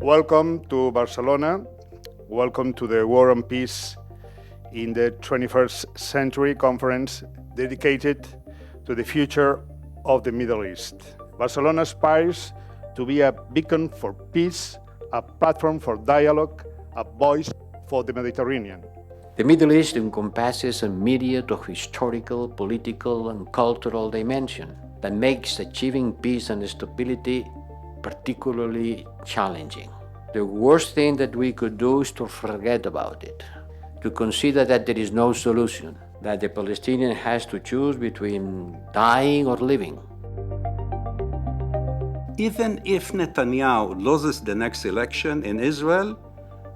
Welcome to Barcelona. Welcome to the War and Peace in the 21st Century conference dedicated to the future of the Middle East. Barcelona aspires to be a beacon for peace, a platform for dialogue, a voice for the Mediterranean. The Middle East encompasses a myriad of historical, political, and cultural dimensions that makes achieving peace and stability particularly challenging. The worst thing that we could do is to forget about it, to consider that there is no solution, that the Palestinian has to choose between dying or living. Even if Netanyahu loses the next election in Israel,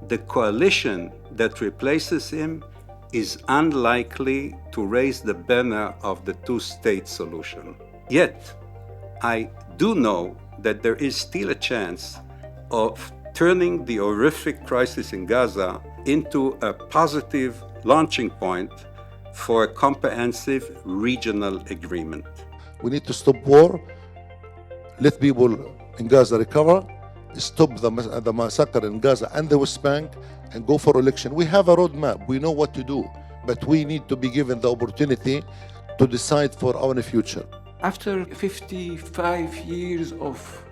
the coalition that replaces him is unlikely to raise the banner of the two-state solution. Yet, I do know that there is still a chance of turning the horrific crisis in Gaza into a positive launching point for a comprehensive regional agreement. We need to stop war, let people in Gaza recover, stop the massacre in Gaza and the West Bank, and go for election. We have a roadmap, we know what to do, but we need to be given the opportunity to decide for our future. After 55 years of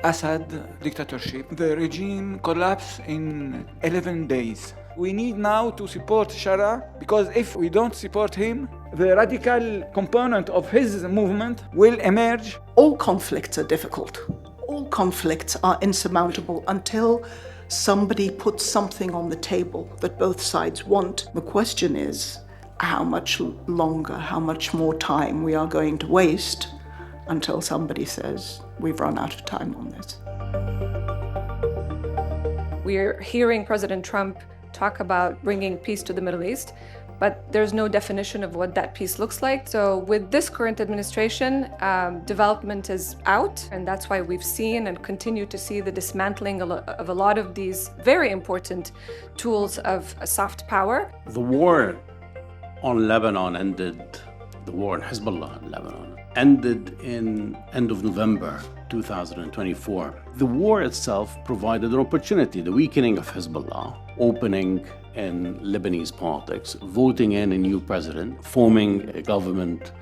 Assad dictatorship, the regime collapsed in 11 days. We need now to support Shara, because if we don't support him, the radical component of his movement will emerge. All conflicts are difficult. All conflicts are insurmountable until somebody puts something on the table that both sides want. The question is how much longer, how much more time we are going to waste until somebody says, we've run out of time on this. We're hearing President Trump talk about bringing peace to the Middle East, but there's no definition of what that peace looks like. So with this current administration, development is out, and that's why we've seen and continue to see the dismantling of a lot of these very important tools of soft power. The war on Lebanon ended, the war on Hezbollah in Lebanon ended in end of November 2024. The war itself provided an opportunity, the weakening of Hezbollah, opening in Lebanese politics, voting in a new president, forming a government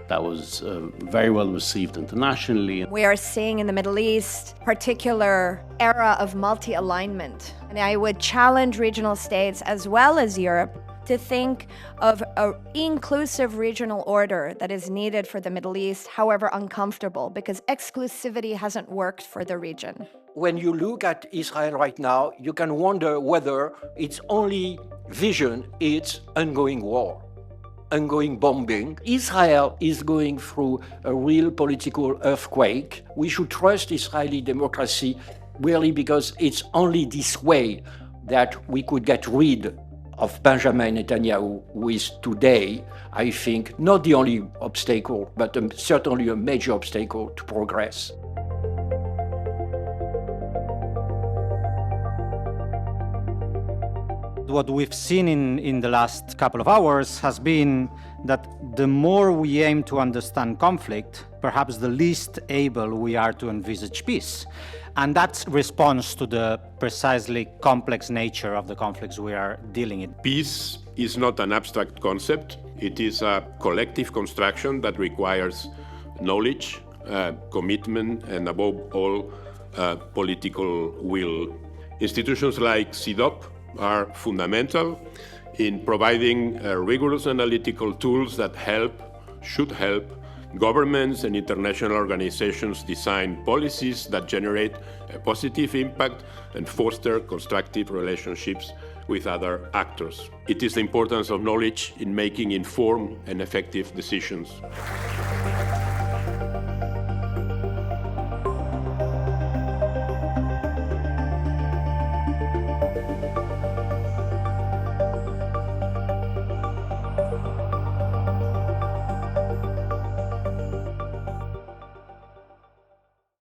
that was very well received internationally. We are seeing in the Middle East a particular era of multi-alignment. And I would challenge regional states as well as Europe to think of an inclusive regional order that is needed for the Middle East, however uncomfortable, because exclusivity hasn't worked for the region. When you look at Israel right now, you can wonder whether its only vision is ongoing war, ongoing bombing. Israel is going through a real political earthquake. We should trust Israeli democracy really, because it's only this way that we could get rid of Benjamin Netanyahu, who is today, I think, not the only obstacle, but certainly a major obstacle to progress. What we've seen in the last couple of hours has been that the more we aim to understand conflict, perhaps the least able we are to envisage peace. And that responds to the precisely complex nature of the conflicts we are dealing in. Peace is not an abstract concept. It is a collective construction that requires knowledge, commitment, and above all, political will. Institutions like CEDAW are fundamental in providing rigorous analytical tools that should help governments and international organizations design policies that generate a positive impact and foster constructive relationships with other actors. It is the importance of knowledge in making informed and effective decisions.